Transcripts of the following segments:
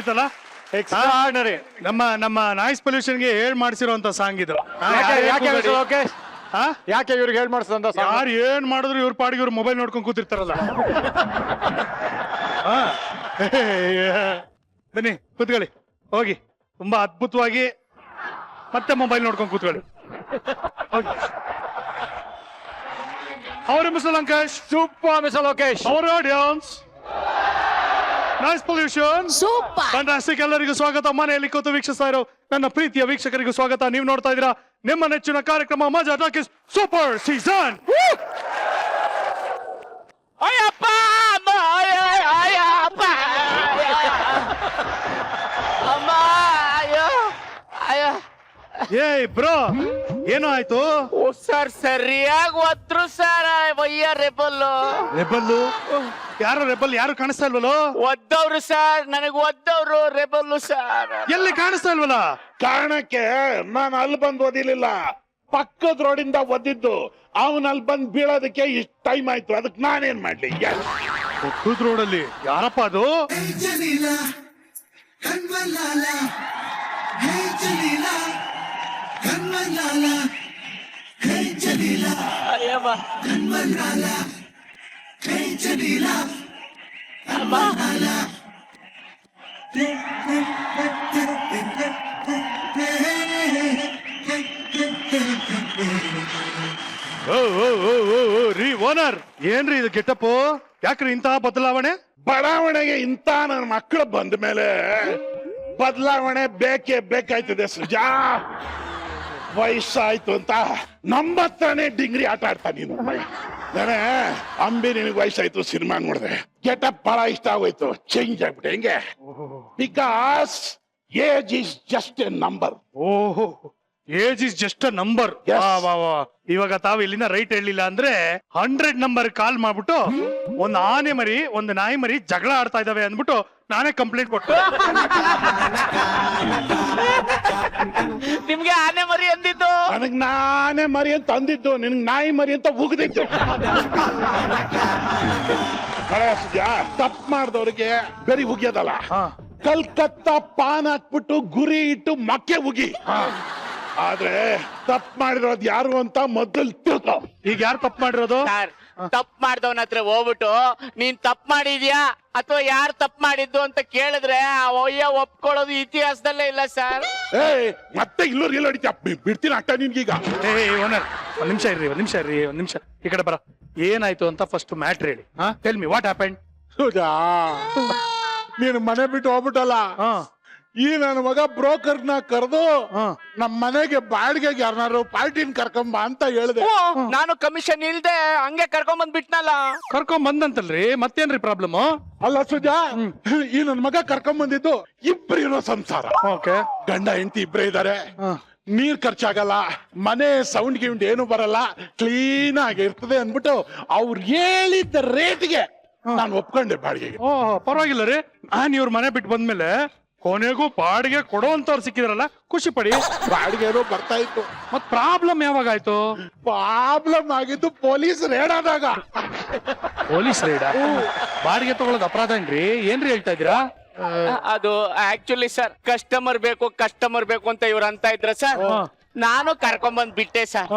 ಚೆನ್ನಾಗಿತ್ತಲ್ಲ. Extraordinary. ನಮ್ಮ noise ಪೊಲ್ಯೂಷನ್ಗೆ ಹೇಳ್ ಮಾಡಿಸಿರುವಂತ song ಇದು. ಯಾಕೆ ಇವ್ರಿಗೆ ಹೇಳ್ ಮಾಡಿಸಿದಂತ ಯಾರು ಏನ್ ಮಾಡಿದ್ರು ಇವ್ರ ಪಾಡಿಗೆ ಇವ್ರು ಮೊಬೈಲ್ ನೋಡ್ಕೊಂಡು ಕೂತಿರ್ತಾರಲ್ಲ. ಬನ್ನಿ ಕೂತ್ಕೊಳ್ಳಿ, ಹೋಗಿ ತುಂಬಾ ಅದ್ಭುತವಾಗಿ ಮತ್ತೆ ಮೊಬೈಲ್ ನೋಡ್ಕೊಂಡು ಕೂತ್ಕೊಳ್ಳಿ. ಅವರು mister Lankesh, super mister Lokesh. ಅವರ audience noise pollution super fantastic. ಎಲ್ಲರಿಗೂ ಸ್ವಾಗತ. ಮನೆಯಲ್ಲಿ ಕೂತು ವೀಕ್ಷಿಸ್ತಾ ಇರೋ ನನ್ನ ಪ್ರೀತಿಯ ವೀಕ್ಷಕರಿಗೂ ಸ್ವಾಗತ. ನೀವು ನೋಡ್ತಾ ಇದ್ದೀರಾ ನಿಮ್ಮ ನೆಚ್ಚಿನ ಕಾರ್ಯಕ್ರಮ ಮಜಾ talkies super season. Ayyappa Ayyappa ಅಮ್ಮ ಅಯ್ಯೋ ಅಯ್ಯೋ. ಏಯ್ ಬ್ರೋ, ಏನೋ ಆಯ್ತು? ಸರ್ ಸರಿಯಾಗಿ ಒದ್ರು ಸರ್. ವಯ್ಯ ರೆಬಲ್ಲು ರೆಬಲ್ಲು? ಯಾರು ರೆಬಲ್? ಯಾರು ಕಾಣಿಸ್ತಾ ಇಲ್ವಲ್ಲೋ? ಒದ್ದವ್ರು ಸರ್, ನನಗೆ ಒದ್ದವ್ರು ರೆಬಲ್ಲು ಸರ್. ಎಲ್ಲಿ ಕಾಣಿಸ್ತಾ ಇಲ್ವಲ್ಲ? ಕಾರಣಕ್ಕೆ ನಾನು ಅಲ್ಲಿ ಬಂದು ಓದಿಲಿಲ್ಲ, ಪಕ್ಕದ ರೋಡಿಂದ ಒದ್ದಿದ್ದು. ಅವನ್ ಅಲ್ಲಿ ಬಂದ್ ಬೀಳೋದಕ್ಕೆ ಇಷ್ಟ ಟೈಮ್ ಆಯ್ತು. ಅದಕ್ಕೆ ನಾನೇನ್ ಮಾಡ್ಲಿ? ಪಕ್ಕದ ರೋಡಲ್ಲಿ ಯಾರಪ್ಪ ಅದು? ಅಯ್ಯಮ್ಮ ರೀ ಓನರ್, ಏನ್ರಿ ಇದು ಗೆಟಪ್? ಯಾಕ್ರಿ ಇಂತಹ ಬದಲಾವಣೆ? ಬಡಾವಣೆಗೆ ಇಂತ ನನ್ನ ಮಕ್ಕಳು ಬಂದ ಮೇಲೆ ಬದಲಾವಣೆ ಬೇಕೇ ಬೇಕಾಯ್ತದೆ ಸುಜಾ. ವಯಸ್ಸಾಯ್ತು ಅಂತ ನಮ್ಮ ಹತ್ರನೇ ಡಿಂಗ್ರಿ ಆಟ ಆಡ್ತಾ ನೀನು. ನಾನೇ ಅಂಬಿ, ನಿನಗೆ ವಯಸ್ಸಾಯ್ತು ಸಿನಿಮಾ ನೋಡಿದೆ, ಗೆಟಪ್ ಬಹಳ ಇಷ್ಟ ಆಗೋಯ್ತು, ಚೇಂಜ್ ಆಗ್ಬಿಟ್ಟೆ. ಹೆಂಗೆ? Because age is just a number. ಓಹೋ, age is just a number. ಇವಾಗ ತಾವು ಇಲ್ಲಿಂದ ರೈಟ್ ಹೇಳಲಿಲ್ಲ ಅಂದ್ರೆ 100 ನಂಬರ್ ಕಾಲ್ ಮಾಡ್ಬಿಟ್ಟು ಒಂದು ಆನೆ ಮರಿ ಒಂದು ನಾಯಿ ಮರಿ ಜಗಳ ಆಡ್ತಾ ಇದಾವೆ ಅಂದ್ಬಿಟ್ಟು ನಾನೇ ಕಂಪ್ಲೇಂಟ್ ಕೊಟ್ಟೆ. ನಿಮ್ಗೆ ಆನೆ ಮರಿ ಅಂದಿದ್ದು? ನನಗ್ ನಾನೇ ಮರಿ ಅಂತ ಅಂದಿದ್ದು, ನಿನ್ಗ್ ನಾಯಿ ಮರಿ ಅಂತ ಉಗ್ದಿದ್ದು. ತಪ್ಪು ಮಾಡಿದವ್ರಿಗೆ ಬರೀ ಉಗಿಯೋದಲ್ಲ, ಕಲ್ಕತ್ತಾ ಪಾನ್ ಹಾಕ್ಬಿಟ್ಟು ಗುರಿ ಇಟ್ಟು ಮಕ್ಕೆ ಉಗಿ. ಆದ್ರೆ ತಪ್ಪು ಮಾಡಿರೋದು ಯಾರು ಅಂತ ಮೊದಲು ತಿಳ್ಕೊ. ಈಗ ಯಾರು ತಪ್ಪು ಮಾಡಿರೋದು? ಸರ್, ತಪ್ಪು ಮಾಡ್ದವನ ಹತ್ರ ಹೋಗ್ಬಿಟ್ಟು ನೀನ್ ತಪ್ಪು ಮಾಡಿದ್ಯಾ ಅಥವಾ ಯಾರು ತಪ್ಪು ಮಾಡಿದ್ದು ಅಂತ ಕೇಳಿದ್ರೆ ಒಯ್ಯ ಒಪ್ಕೊಳ್ಳೋದು ಇತಿಹಾಸದಲ್ಲೇ ಇಲ್ಲ ಸರ್. ಮತ್ತೆ ಇಲ್ಲೂರ್ ಎಲ್ಲ ಹೊಡಿತೀಯ, ಬಿಡ್ತೀನಿ ಅಟ್ಟ ನಿನ್ಗೀಗ. ಓನರ್, ಒಂದ್ ನಿಮಿಷ ಇರ್ರಿ, ಒಂದ್ ನಿಮಿಷ ಈ ಕಡೆ ಬರ. ಏನಾಯ್ತು ಅಂತ ಫಸ್ಟ್ ಮ್ಯಾಟ್ರ್ ಹೇಳಿ. Tell me what happened. ನೀನು ಮನೆ ಬಿಟ್ಟು ಹೋಗ್ಬಿಟ್ಟಲ್ಲ, ಈ ನನ್ನ ಮಗ ಬ್ರೋಕರ್ನ ಕರೆದು ನಮ್ ಮನೆಗೆ ಬಾಡಿಗೆಗೆ ಯಾರನ್ನಾರು ಪಾರ್ಟಿನ ಕರ್ಕೊಂಬ ಅಂತ ಹೇಳಿದೆ. ನಾನು ಕಮಿಷನ್ ಇಲ್ದೆ ಹಂಗೆ ಕರ್ಕೊಂಡ್ ಬಂದ್ಬಿಟ್ನಲ್ಲ. ಕರ್ಕೊಂಡ್ ಬಂದಂತಲ್ರಿ, ಮತ್ತೇನ್ರಿ ಪ್ರಾಬ್ಲಮ್? ಅಲ್ಲ ಸುಜಾ, ಈ ನನ್ ಮಗ ಕರ್ಕೊಂಡ್ ಬಂದಿದ್ದು ಇಬ್ರು ಇರೋ ಸಂಸಾರ. ಗಂಡ ಹೆಂಡತಿ ಇಬ್ರೇ ಇದಾರೆ, ನೀರ್ ಖರ್ಚಾಗಲ್ಲ, ಮನೆ ಸೌಂಡ್ ಗಿಂಡ್ ಏನು ಬರಲ್ಲ, ಕ್ಲೀನ್ ಆಗಿ ಇರ್ತದೆ ಅಂದ್ಬಿಟ್ಟು ಅವ್ರು ಹೇಳಿದ್ದ ರೇಟ್ಗೆ ನಾನು ಒಪ್ಕೊಂಡೆ ಬಾಡಿಗೆಗೆ. ಪರವಾಗಿಲ್ಲ ರೀ. ನಾನ್ ಇವ್ರ ಮನೆ ಬಿಟ್ಟು ಬಂದ್ಮೇಲೆ ಕೊನೆಗೂ ಬಾಡಿಗೆ ಕೊಡೋಂತವ್ರು ಸಿಕ್ಕಿದ್ರಲ್ಲ, ಖುಷಿ ಪಡಿ. ಬಾಡಿಗೆನೂ ಬರ್ತಾ ಇತ್ತು. ಮತ್ ಪ್ರಾಬ್ಲಮ್ ಯಾವಾಗ ಆಯ್ತು? ಪ್ರಾಬ್ಲಮ್ ಆಗಿದ್ದು ಪೊಲೀಸ್ ರೇಡ್ ಆದಾಗ. ಪೊಲೀಸ್ ರೇಡ? ಬಾಡಿಗೆ ತಗೊಳ್ಳೋದು ಅಪರಾಧ ಏನ್ರಿ? ಏನ್ರಿ ಹೇಳ್ತಾ ಇದ್ದೀರಾ? ಅದು ಆಕ್ಚುಲಿ ಸರ್, ಕಸ್ಟಮರ್ ಬೇಕು ಅಂತ ಇವ್ರು ಅಂತ ಇದ್ರ ಸರ್. ನಾನು ಕರ್ಕೊಂಡ್ ಬಂದ್ ಬಿಟ್ಟೆ ಸರ್.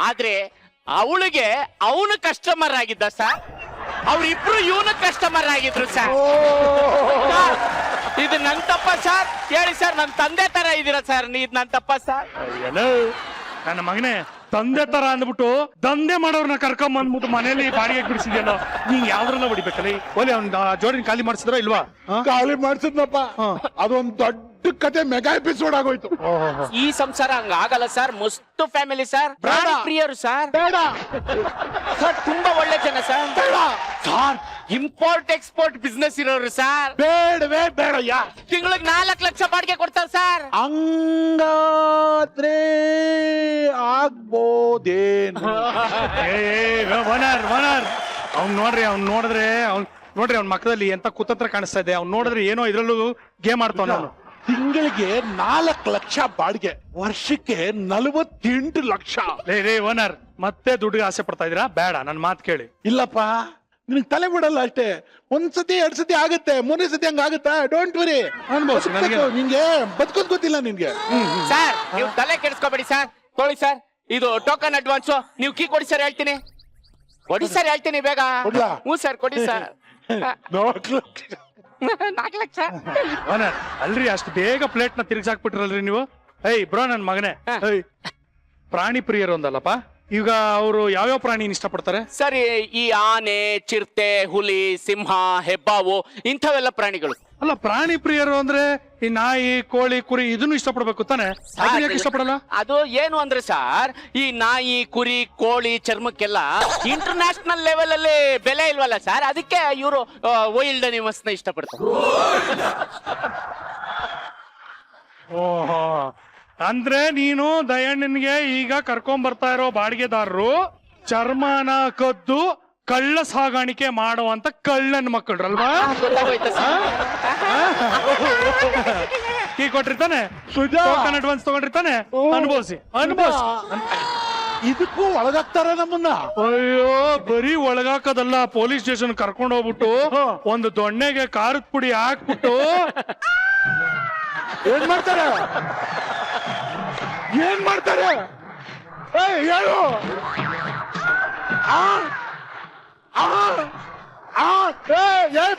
ಆದ್ರೆ ಅವಳಿಗೆ ಅವನು ಕಸ್ಟಮರ್ ಆಗಿದ್ದ ಸರ್, ಅವ್ರಿಬ್ರು ಇವನು ಕಸ್ಟಮರ್ ಆಗಿದ್ರು ಸರ್. ಇದು ನನ್ ತಪ್ಪ ಸರ್? ಹೇಳಿ ಸರ್, ನನ್ ತಂದೆ ತರ ಇದೀರ ಸರ್, ಇದು ನನ್ ತಪ್ಪ ಸರ್? ನನ್ನ ಮಗನೇ, ತಂದೆ ತರ ಅಂದ್ಬಿಟ್ಟು ದಂಧೆ ಮಾಡೋರ್ನ ಕರ್ಕೊಂಡ್ ಬಂದ್ಬಿಟ್ಟು ಮನೇಲಿ ಬಾಡಿಗೆ ಬಿಡಿಸಿದ್ಯಲ್ಲ, ನೀನ್ ಯಾವ್ದ್ರಲ್ಲ ಹೊಡಿಬೇಕಲ್ಲ? ಓಲಿ ಅವ್ನ ಜೋಡಿನ ಖಾಲಿ ಮಾಡಿಸಿದ್ರ ಇಲ್ವಾ? ಖಾಲಿ ಮಾಡ್ಸಿದ್ನಪ್ಪ. ಅದೊಂದ್ ದೊಡ್ಡ ಕತೆ ಮೆಗಾ ಎಪಿಸೋಡ್ ಆಗೋಯ್ತು. ಈ ಸಂಸಾರ ಹಂಗ ಆಗಲ್ಲ ಸರ್. ಮಸ್ತ್ ಫ್ಯಾಮಿಲಿ ಸರ್, ಪ್ರಿಯರು ಸರ್. ಬೇಡ ಸರ್, ತುಂಬಾ ಒಳ್ಳೆ ಜನ sir. Sir, import export business ಇರೋರು ಸರ್. ಬೇಡವೇ ಬೇಡಯ್ಯ. ತಿಂಗಳಿಗೆ 4 ಲಕ್ಷ ಬಾಡಿಗೆ ಕೊಡ್ತಾರೆ ಸರ್. ಹಂಗಾದ್ರೆ ಆಗ್ಬೋದೇನು? ಅವ್ನ್ ನೋಡ್ರಿ, ಅವ್ನ್ ಮಕ್ಕದಲ್ಲಿ ಎಂತ ಕುತಂತ್ರ ಕಾಣಿಸ್ತಾ ಇದೆ. ಅವ್ನ್ ನೋಡಿದ್ರೆ ಏನೋ ಇದ್ರಲ್ಲೂ ಗೇಮ್ ಆಡ್ತಾವ. ಅವನು ತಿಂಗಳಿಗೆ 4 ಲಕ್ಷ ಬಾಡಿಗೆ, ವರ್ಷಕ್ಕೆ 48 ಲಕ್ಷ. ರೇ ಓನರ್, ಮತ್ತೆ ದುಡ್ಡಿಗೆ ಆಸೆ ಪಡ್ತಾ ಇದೀರಾ? ಬೇಡ, ನನ್ ಮಾತು ಕೇಳಿ. ಇಲ್ಲಪ್ಪ, ನಿನಗೆ ತಲೆ ಬಿಡಲ್ಲ ಅಷ್ಟೇ. ಒಂದ್ಸತಿ 2 ಸತಿ ಆಗುತ್ತೆ, 3ನೇ ಸತಿ ಹಂಗ ಆಗುತ್ತಾ? ಡೋಂಟ್ ವರಿ, ಅನ್ಭವ್ಸಿ, ನನಗೆ ನಿಂಗೆ ಬದುಕೋದ್ ಗೊತ್ತಿಲ್ಲ ನಿನ್ಗೆ. ಸರ್ ನೀವು ತಲೆ ಕೆಡಿಸ್ಕೋಬೇಡಿ ಸರ್. ತೊಳಿ ಸರ್, ಇದು ಟೋಕನ್ ಅಡ್ವಾನ್ಸ್. ನೀವು ಕೀ ಕೊಡಿ ಸರ್, ಹೇಳ್ತೀನಿ. ಕೊಡಿ ಸರ್, ಹೇಳ್ತೀನಿ ಬೇಗ. ಕೊಡ್ಲಾ? ಹ್ಞೂ ಸರ್, ಕೊಡಿ ಸರ್. 4 ಲಕ್ಷ. ಅಲ್ರಿ ಅಷ್ಟು ಬೇಗ ಪ್ಲೇಟ್ ನ ತಿರ್ಗಿಸಾಕ್ಬಿಟ್ರಲ್ರಿ ನೀವು. ಏಯ್ ಬ್ರೋ, ನನ್ ಮಗನೇ, ಏಯ್ ಪ್ರಾಣಿ ಪ್ರಿಯರು ಒಂದಲ್ಲಪ್ಪ. ಈಗ ಅವರು ಯಾವ್ಯಾವ ಪ್ರಾಣಿ ಇಷ್ಟಪಡ್ತಾರೆ? ಸರಿ, ಈ ಆನೆ, ಚಿರತೆ, ಹುಲಿ, ಸಿಂಹ, ಹೆಬ್ಬಾವು ಇಂಥವೆಲ್ಲ ಪ್ರಾಣಿಗಳು. ಅಲ್ಲ, ಪ್ರಾಣಿ ಪ್ರಿಯರು ಅಂದ್ರೆ ಈ ನಾಯಿ, ಕೋಳಿ, ಕುರಿ ಇದನ್ನು ಇಷ್ಟಪಡ್ಬೇಕು ತಾನೆ? ಅದನ್ನ ಯಾಕೆ ಇಷ್ಟಪಡಲ್ಲ? ಅದು ಏನು ಅಂದ್ರೆ ಸರ್, ಈ ನಾಯಿ, ಕುರಿ, ಕೋಳಿ ಚರ್ಮಕ್ಕೆಲ್ಲ ಇಂಟರ್ನ್ಯಾಷನಲ್ ಲೆವೆಲ್ ಅಲ್ಲಿ ಬೆಲೆ ಇಲ್ವಲ್ಲ ಸರ್, ಅದಕ್ಕೆ ಇವರು ವೈಲ್ಡ್ ಅನಿಮಲ್ಸ್ ನ ಇಷ್ಟಪಡ್ತಾರೆ. ಓಹೋ, ಅಂದ್ರೆ ನೀನು ದಯಣ್ಣನ್ಗೆ ಈಗ ಕರ್ಕೊಂಡ್ ಬರ್ತಾ ಇರೋ ಬಾಡಿಗೆದಾರರು ಚರ್ಮನ ಕದ್ದು ಕಳ್ಳ ಸಾಗಾಣಿಕೆ ಮಾಡುವಂತ ಕಳ್ಳನ್ ಮಕ್ಕಳ್ರಲ್ವಾ? ಗೊತ್ತಾಗೋಯ್ತಾ ಸರ್? ಕೀ ಕೊಟ್ಟಿರ್ತಾನೆ, ಟೋಕನ್ ಅಡ್ವಾನ್ಸ್ ತಗೊಂಡಿರ್ತಾನೆ. ಅನುಭವಿಸಿ. ಇದಕ್ಕೂ ಒಳಗಾಗ್ತಾರ ನಮ್ಮನ್ನ? ಅಯ್ಯೋ, ಬರೀ ಒಳಗಾಕದಲ್ಲ, ಪೊಲೀಸ್ ಸ್ಟೇಷನ್ ಕರ್ಕೊಂಡು ಹೋಗ್ಬಿಟ್ಟು ಒಂದು ದೊಣ್ಣೆಗೆ ಖಾರದ ಪುಡಿ ಹಾಕ್ಬಿಟ್ಟು ಏನ್ ಮಾಡ್ತಾರೆ? ಹೇಳು.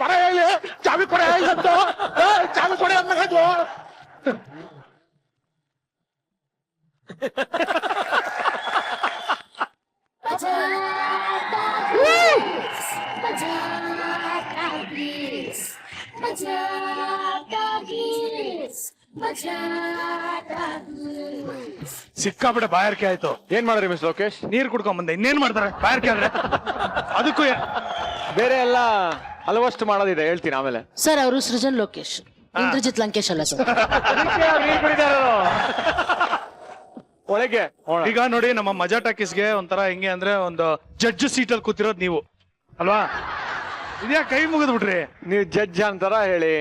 ಬರ ಹೇಳಿ, ಚಾವಿ ಕೊಡ ಹೇಳಂತು, ಚಾವಿ ಕೊಡ ಅನ್ನೋದು. ಸಿಕ್ಕಾಬಿಟ್ಟೆ ಬಾಯಾರಿಕೆ ಆಯ್ತು. ಏನ್ ಮಾಡಿದ್ರಿ ಮಿಸ್ ಲೋಕೇಶ್? ನೀರ್ ಕುಡ್ಕೊಂಡ್ ಬಂದೆ. ಇನ್ನೇನ್ ಮಾಡ್ತಾರೆ ಬಾಯಾರಿಕೆ ಆದ್ರೆ? ಅದಕ್ಕೂ ಬೇರೆ ಎಲ್ಲ ಹಲವಷ್ಟು ಮಾಡೋದಿದೆ, ಹೇಳ್ತೀನಿ ಆಮೇಲೆ. ಸರ್, ಅವರು ಸೃಜನ್ ಲೋಕೇಶ್, ಇಂದ್ರಜಿತ್ ಲಂಕೇಶ್ ಅಲ್ಲ ಸರ್. ಒಳಗೆ ಈಗ ನೋಡಿ, ನಮ್ಮ ಮಜಾ ಟಾಕೀಸ್ಗೆ ಒಂಥರ ಹೆಂಗೆ ಅಂದ್ರೆ ಒಂದು ಜಡ್ಜ್ ಸೀಟ್ ಅಲ್ಲಿ ಕೂತಿರೋದು ನೀವು ಅಲ್ವಾ? ಇದ್ಯಾ ಕೈ ಮುಗಿದ್ಬಿಟ್ರಿ ನೀವು ಜಡ್ಜ್ ಅಂತಾರ ಹೇಳಿ,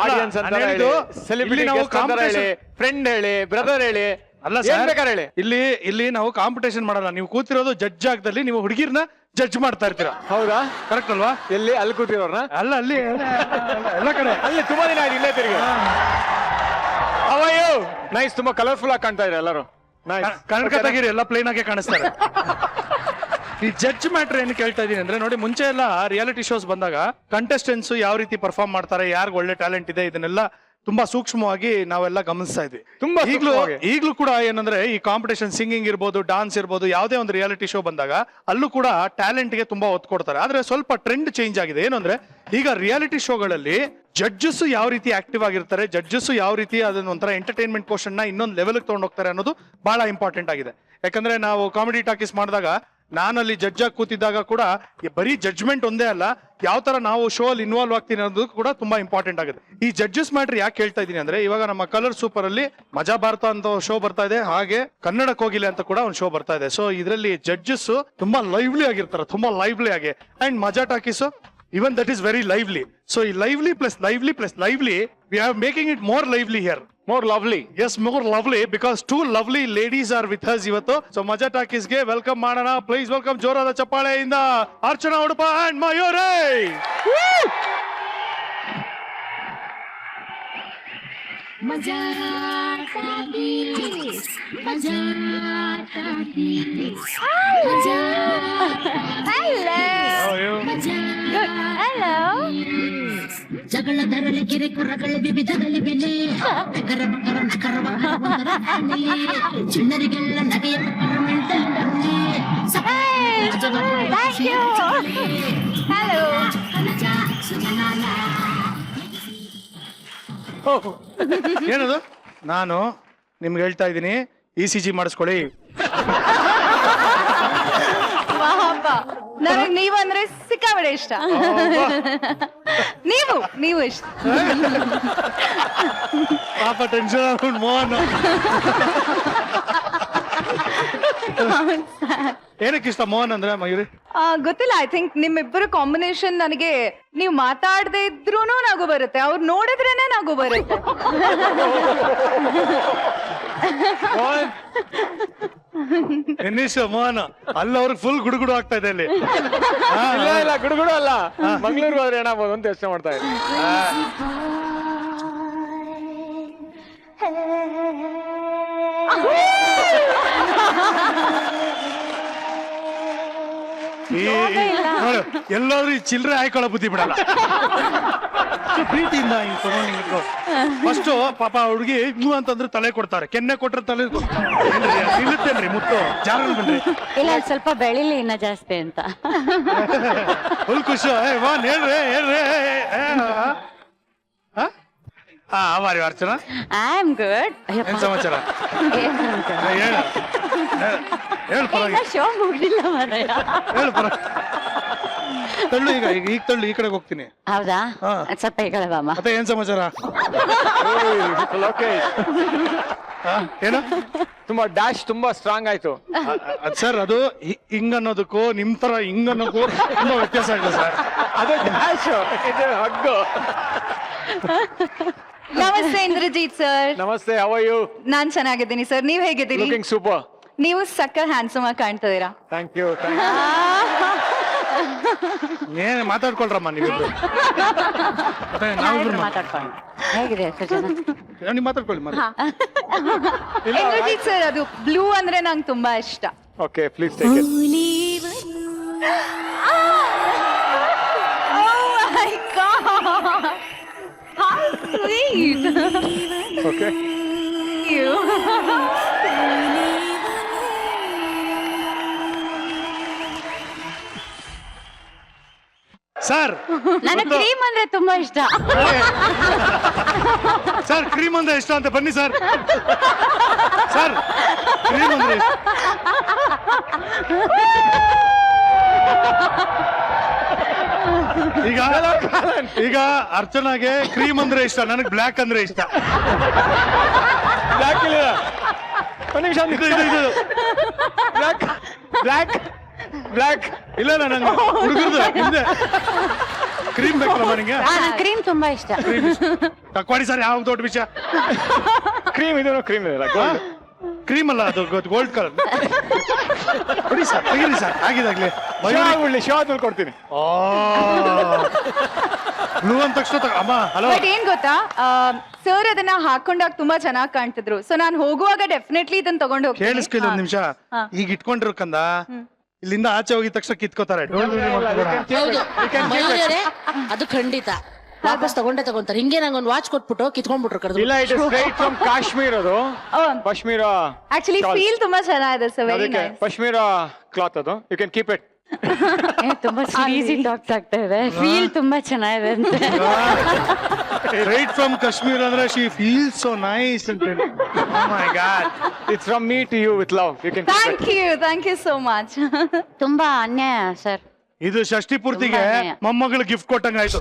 ಆಡಿಯನ್ಸ್ ಅಂತಾರ ಹೇಳಿ, ನಾವು ಸೆಲೆಬ್ರಿಟಿ ಅಂತಾರ ಹೇಳಿ, ಫ್ರೆಂಡ್ ಹೇಳಿ, ಬ್ರದರ್ ಹೇಳಿ, ಅಲ್ಲ ಏನ್ ಬೇಕಾದ್ರೆ ಹೇಳಿ. ಇಲ್ಲಿ ನಾವು ಕಾಂಪಿಟೇಷನ್ ಮಾಡಲ್ಲ. ನೀವು ಕೂತಿರೋದು ಜಡ್ಜ್ ಆಗದಲ್ಲಿ ನೀವು ಹುಡುಗಿರ್ನ ಜಡ್ಜ್ ಮಾಡ್ತಾ ಇರ್ತೀರಾ. ಹೌದಾ? ಕರೆಕ್ಟ್ ಅಲ್ವಾ? ಎಲ್ಲಿ? ಅಲ್ಲಿ ಕೂತಿರೋರ್ನ? ಅಲ್ಲ, ಅಲ್ಲಿ ಎಲ್ಲ ಕಡೆ. ಅಲ್ಲಿ ತುಂಬಾ ದಿನ ಆಯ್ತು, ಇಲ್ಲೇ ತಿರುಗಿ. ಅವಯ್ಯೋ ನೈಸ್, ತುಂಬಾ ಕಲರ್ಫುಲ್ ಆಗಿ ಕಾಣ್ತಾ ಇದ್ದಾರೆ ಎಲ್ಲರೂ. ಕನ್ನಡ ತೆಗೀರಿ, ಎಲ್ಲ ಪ್ಲೇನ್ ಆಗಿ ಕಾಣಿಸ್ತಾರೆ. ಈ ಜಡ್ಜ್ ಮ್ಯಾಟ್ರ್ ಏನು ಕೇಳ್ತಾ ಇದೀನಿ ಅಂದ್ರೆ, ನೋಡಿ, ಮುಂಚೆ ಎಲ್ಲ ರಿಯಾಲಿಟಿ ಶೋಸ್ ಬಂದಾಗ ಕಂಟೆಸ್ಟೆಂಟ್ಸ್ ಯಾವ ರೀತಿ ಪರ್ಫಾರ್ಮ್ ಮಾಡ್ತಾರೆ, ಯಾರಿಗ ಒಳ್ಳೆ ಟ್ಯಾಲೆಂಟ್ ಇದೆ, ಇದನ್ನೆಲ್ಲ ತುಂಬಾ ಸೂಕ್ಷ್ಮವಾಗಿ ನಾವೆಲ್ಲ ಗಮನಿಸ್ತಾ ಇದ್ವಿ. ತುಂಬಾ ಈಗಲೂ ಕೂಡ ಏನಂದ್ರೆ, ಈ ಕಾಂಪಿಟೇಷನ್, ಸಿಂಗಿಂಗ್ ಇರ್ಬೋದು, ಡಾನ್ಸ್ ಇರ್ಬೋದು, ಯಾವುದೇ ಒಂದು ರಿಯಾಲಿಟಿ ಶೋ ಬಂದಾಗ ಅಲ್ಲೂ ಕೂಡ ಟ್ಯಾಲೆಂಟ್ ಗೆ ತುಂಬಾ ಒತ್ತು ಕೊಡ್ತಾರೆ. ಆದ್ರೆ ಸ್ವಲ್ಪ ಟ್ರೆಂಡ್ ಚೇಂಜ್ ಆಗಿದೆ. ಏನು ಅಂದ್ರೆ, ಈಗ ರಿಯಾಲಿಟಿ ಶೋಗಳಲ್ಲಿ ಜಡ್ಜಸ್ ಯಾವ ರೀತಿ ಆಕ್ಟಿವ್ ಆಗಿರ್ತಾರೆ, ಜಡ್ಜಸ್ ಯಾವ ರೀತಿ ಅದನ್ನ ಒಂಥರ ಎಂಟರ್ಟೈನ್ಮೆಂಟ್ ಪೋರ್ಷನ್ ನ ಇನ್ನೊಂದು ಲೆವೆಲ್ ತಗೊಂಡು ಹೋಗ್ತಾರೆ ಅನ್ನೋದು ಬಹಳ ಇಂಪಾರ್ಟೆಂಟ್ ಆಗಿದೆ. ಯಾಕಂದ್ರೆ ನಾವು ಕಾಮಿಡಿ ಟಾಕೀಸ್ ಮಾಡಿದಾಗ, ನಾನಲ್ಲಿ ಜಡ್ಜ್ ಆಗಿ ಕೂತಿದ್ದಾಗ ಕೂಡ ಬರೀ ಜಡ್ಜ್ಮೆಂಟ್ ಒಂದೇ ಅಲ್ಲ, ಯಾವ ತರ ನಾವು ಶೋ ಅಲ್ಲಿ ಇನ್ವಾಲ್ವ್ ಆಗ್ತೀನಿ ಅನ್ನೋದು ಕೂಡ ತುಂಬಾ ಇಂಪಾರ್ಟೆಂಟ್ ಆಗುತ್ತೆ. ಈ ಜಡ್ಜಸ್ ಮ್ಯಾಟ್ರ್ ಯಾಕೆ ಹೇಳ್ತಾ ಇದೀನಿ ಅಂದ್ರೆ, ಇವಾಗ ನಮ್ಮ ಕಲರ್ ಸೂಪರ್ ಅಲ್ಲಿ ಮಜಾ ಭಾರತ ಅಂತ ಶೋ ಬರ್ತಾ ಇದೆ, ಹಾಗೆ ಕನ್ನಡ ಕೋಗಿಲೆ ಅಂತ ಕೂಡ ಒಂದು ಶೋ ಬರ್ತಾ ಇದೆ. ಸೊ ಇದರಲ್ಲಿ ಜಡ್ಜಸ್ ತುಂಬಾ ಲೈವ್ಲಿ ಆಗಿರ್ತಾರೆ, ತುಂಬಾ ಲೈವ್ಲಿ ಆಗಿ. ಅಂಡ್ ಮಜಾ talkies even that is very lively. So lively plus lively, we are making it more lively here. more lovely. Yes, more lovely because two lovely ladies are with us ivattu. So Maja Talkies ge welcome madana. Please welcome ಜೋರಾದ ಚಪ್ಪಾಳೆಯಿಂದ Archana Udupa and Mayuri. ಮಜಾ talkies, ಮಜಾ talkies, ಮಜಾ. Hello. ಜಗಳದರಲಿ ಕಿರೆ ಕುರಗಳ ವಿವಿಧದಲ್ಲಿ ಬೆಲೆ ಕರ ಬಕರ ನಕರವ ಚಿಣ್ಣರಿಗೆಲ್ಲ ನಗೆಯ Thank you. Hello. ಏನದು? ನಾನು ನಿಮ್ಗೆ ಹೇಳ್ತಾ ಇದ್ದೀನಿ, ECG ಮಾಡಿಸ್ಕೊಳ್ಳಿ. ನನಗೆ ನೀವಂದ್ರೆ ಸಿಕ್ಕಾಬಿಡೆ ಇಷ್ಟ. ನೀವು ಇಷ್ಟ. ಪಾಪ ಟೆನ್ಷನ್ ಮೋಹನ್. ಏನಕ್ಕೆ ಇಷ್ಟ ಮೋಹನ್ ಅಂದ್ರೆ ಮಯೂರಿ? ಗೊತ್ತಿಲ್ಲ, ಐ ಥಿಂಕ್ ನಿಮ್ಮಿಬ್ಬರು ಕಾಂಬಿನೇಷನ್ ನನಗೆ, ನೀವು ಮಾತಾಡದೆ ಇದ್ರೂನು ನಗು ಬರುತ್ತೆ, ಅವ್ರು ನೋಡಿದ್ರೇನೆ ನಗು ಬರುತ್ತೆ. ಎನ್ನಿಸ್ ಮೋಹನ್ ಅಲ್ಲಿ ಅವ್ರಿಗೆ ಫುಲ್ ಗುಡುಗುಡು ಆಗ್ತಾ ಇದೆ ಅಲ್ಲಿ ಇಲ್ಲ ಇಲ್ಲ ಗುಡುಗುಡು ಅಲ್ಲ ಮಂಗ್ಳೂರ್ಗೆ ಹೋದ್ರೆ ಏನಾಗ್ಬೋದು ಅಂತ ಯೋಚನೆ ಮಾಡ್ತಾ ಇದ್ದೀನಿ. ನೋಡು ಎಲ್ಲಾದ್ರೂ ಈ ಚಿಲ್ಲರೆ ಹಾಕೊಳ್ಳೋ ಬುದ್ಧಿ ಬಿಡಲ್ಲ. ಪ್ರೀತಿಯಿಂದ ಹಿಂಗ್ ತಗೊಂಡು ಫಸ್ಟ್ ಪಾಪ ಹುಡುಗಿ ಹ್ಞೂ ಅಂತಂದ್ರೆ ತಲೆ ಕೊಡ್ತಾರೆ, ಕೆನ್ನೆ ಕೊಟ್ರೆ ತಲೆ ನಿಲ್ಲುತ್ತೇನ್ರಿ ಮುತ್ತು ಜಾಗ ಬನ್ರಿ. ಇಲ್ಲ ಸ್ವಲ್ಪ ಬೆಳಿಲಿ ಇನ್ನ ಜಾಸ್ತಿ ಅಂತ. ಫುಲ್ ಖುಷಿ. ವಾ ಹೇಳ್ರಿ ಹೇಳ್ರಿ. ಆವಾರಿ ಅರ್ಚನಾ, ಐ ಆಮ್ ಗುಡ್. ಏನ್ ಸಮಾಚಾರ? ಹೇಳ ಹೇಳು ಪರವಾಗಿ, ಶೋ ಮುಗಿದಿಲ್ಲ ಮಾರಾಯ. ಹೇಳು ಪರ ತಳ್ಳು. ಈಗ ತಳ್ಳು, ಈ ಕಡೆಗೆ ಹೋಗ್ತೀನಿ. ಹೌದಾ? ಹಾ. ಸ್ವಲ್ಪ ಈ ಕಡೆ ಬಾಮ. ಮತ್ತೆ ಏನ್ ಸಮಾಚಾರ? ಲೋಕೇಶ್ ಏನು ತುಂಬಾ ಡ್ಯಾಶ್ ತುಂಬಾ ಸ್ಟ್ರಾಂಗ್ ಆಯ್ತು. ಅದ್ ಸರ್ ಅದು ಹಿಂಗ್ ಅನ್ನೋದಕ್ಕೂ ನಿಮ್ ತರ ಹಿಂಗ್ ಅನ್ನೋಕ್ಕೂ ತುಂಬಾ ವ್ಯತ್ಯಾಸ ಆಗಿದೆ ಸರ್. ಅದು ಡ್ಯಾಶ್, ಇದು ಹಗ್ಗು. ನಮಸ್ತೆ ಇಂದ್ರಜಿತ್ ಸರ್. ನಮಸ್ತೆ, ಹೌ ಆರ್ ಯು? ನಾನ್ ಚೆನ್ನಾಗಿದ್ದೀನಿ ಸರ್, ನೀವ್ ಹೇಗಿದ್ದೀರಿ? Looking super. ನೀವು ಸಕ್ಕ ಹ್ಯಾಂಡ್ಸಮ್ ಆಗಿ ಕಾಣ್ತಿದ್ದೀರಾ. Thank you. ಏನ್ ಮಾತಾಡ್ಕೊಳ್ರಮ್ಮ ನೀವಿಬ್ರು. ಮತ್ತೆ ನಾವಿಬ್ರು ಮಾತಾಡ್ಕೊಂಡು ಹೇಗಿದೆ ಸೃಜನ? ನೀವು ಮಾತಾಡ್ಕೊಳ್ಳಿ ಮತ್ತೆ. ಇಂದ್ರಜಿತ್ ಸರ್, ಅದು ಬ್ಲೂ ಅಂದ್ರೆ ನಂಗೆ ತುಂಬಾ ಇಷ್ಟ. Okay, please take it. Oh my God! How sweet! Okay. You. Sir ನನಗೆ ಕ್ರೀಮ್ ಅಂದ್ರೆ ತುಂಬಾ ಇಷ್ಟ. ಸರ್ ಕ್ರೀಮ್ ಅಂದ್ರೆ ಇಷ್ಟ ಅಂತ ಬನ್ನಿ ಸರ್. ಸರ್ ಕ್ರೀಮ್ ಅಂದ್ರೆ ಇಷ್ಟ. ಈಗ ಅರ್ಚನಾಗೆ ಕ್ರೀಮ್ ಅಂದ್ರೆ ಇಷ್ಟ, ನನಗೆ ಬ್ಲ್ಯಾಕ್ ಅಂದ್ರೆ ಇಷ್ಟ. ಬ್ಲ್ಯಾಕ್ ಇಲ್ಲ, ಒಂದು ನಿಮಿಷ. ಬ್ಲ್ಯಾಕ್ ಬ್ಲ್ಯಾಕ್ ಬ್ಲ್ಯಾಕ್ ಇಲ್ಲ ನಂಗೆ ಹುಡುಗರ್ದು ಹಿಂದೆ ಕ್ರೀಮ್ ಬೇಕಲ್ಲ ನನಗೆ. ಕ್ರೀಮ್ ತುಂಬಾ ಇಷ್ಟ. ತಕ್ವಾಡಿ ಸರ್, ಯಾವ ದೊಡ್ಡ ವಿಷಯ. ಕ್ರೀಮ್ ಇದು, ಕ್ರೀಮ್ ಇದೆ. ಕ್ರೀಮ್ ಅಲ್ಲ ಅದು, ಗೋಲ್ಡ್ ಕಲರ್. ಕೊಡಿ ಸರ್, ತೆಗೀರಿ ಸರ್, ಆಗಿದಾಗ್ಲಿ. ಶೋ ಕೊಡ್ತೀನಿ. ಬ್ಲೂ ಅಂದ ತಕ್ಷಣ ಅಮ್ಮ ಹಲೋ. ಬಟ್ ಏನ್ ಗೊತ್ತಾ ಸರ್, ಅದನ್ನ ಹಾಕೊಂಡಾಗ ತುಂಬಾ ಚೆನ್ನಾಗಿ ಕಾಣ್ತಿದ್ರು. ಸೊ ನಾನ್ ಹೋಗುವಾಗ ಡೆಫಿನೆಟ್ಲಿ ಇದನ್ನ ತಗೊಂಡು ಹೋಗ್ತೀನಿ. ಕೇಳಿಸ್ಕಿಲ್ಲ ಒಂದ್ ನಿಮಿಷ. ಈಗ ಇಟ್ಕೊಂಡಿರೋ ಕಂದ ಇಲ್ಲಿಂದ ಆಚೆ ಹೋಗಿದ ತಕ್ಷಣ ಕಿತ್ಕೋತಾರೆ. ಹೌದು ಮಯೂರೇ, ಅದು ಖಂಡಿತ ವಾಪಸ್ ತಗೊಂತಾರೆ. ಹಿಂಗೆ ನಂಗೆ ಒಂದು ವಾಚ್ ಕೊಟ್ಬಿಟ್ಟು ಕಿತ್ಕೊಂಡ್ಬಿಟ್ರು ಕರೆದು. ಇಲ್ಲ, it is straight from Kashmir. ಅದು ಪಶ್ಮೀರ. ಆಕ್ಚುಲಿ ಫೀಲ್ ತುಂಬಾ ಚೆನ್ನಾಗಿದೆ ಸರ್, ವೆರಿ ಅದಕ್ಕೆ ನೈಸ್. ಪಶ್ಮೀರ ಕ್ಲಾತ್ ಅದು. You can keep it. ತುಂಬಾ ಈಸಿ ಟಾಕ್ಸ್ ಆಗ್ತಾ ಇದೆ. ಫೀಲ್ ತುಂಬಾ ಚೆನ್ನಾಗಿದೆ ಅಂತ. ರೈಟ್ ಫ್ರಮ್ ಕಾಶ್ಮೀರ್ ಅಂದ್ರೆ ಶಿ ಫೀಲ್ ಸೋ ನೈಸ್ ಅಂತ ಹೇಳಿ. Oh my god. It's from me to you with love. You can thank you so much. ತುಂಬಾ ಅನ್ಯಾಯ ಸರ್. ಇದು ಷಷ್ಠಿ ಪೂರ್ತಿಗೆ ತುಂಬಾ ಅನ್ಯಾಯ. ಮೊಮ್ಮಗಳು ಗಿಫ್ಟ್ ಕೊಟ್ಟಂಗಾಯ್ತು.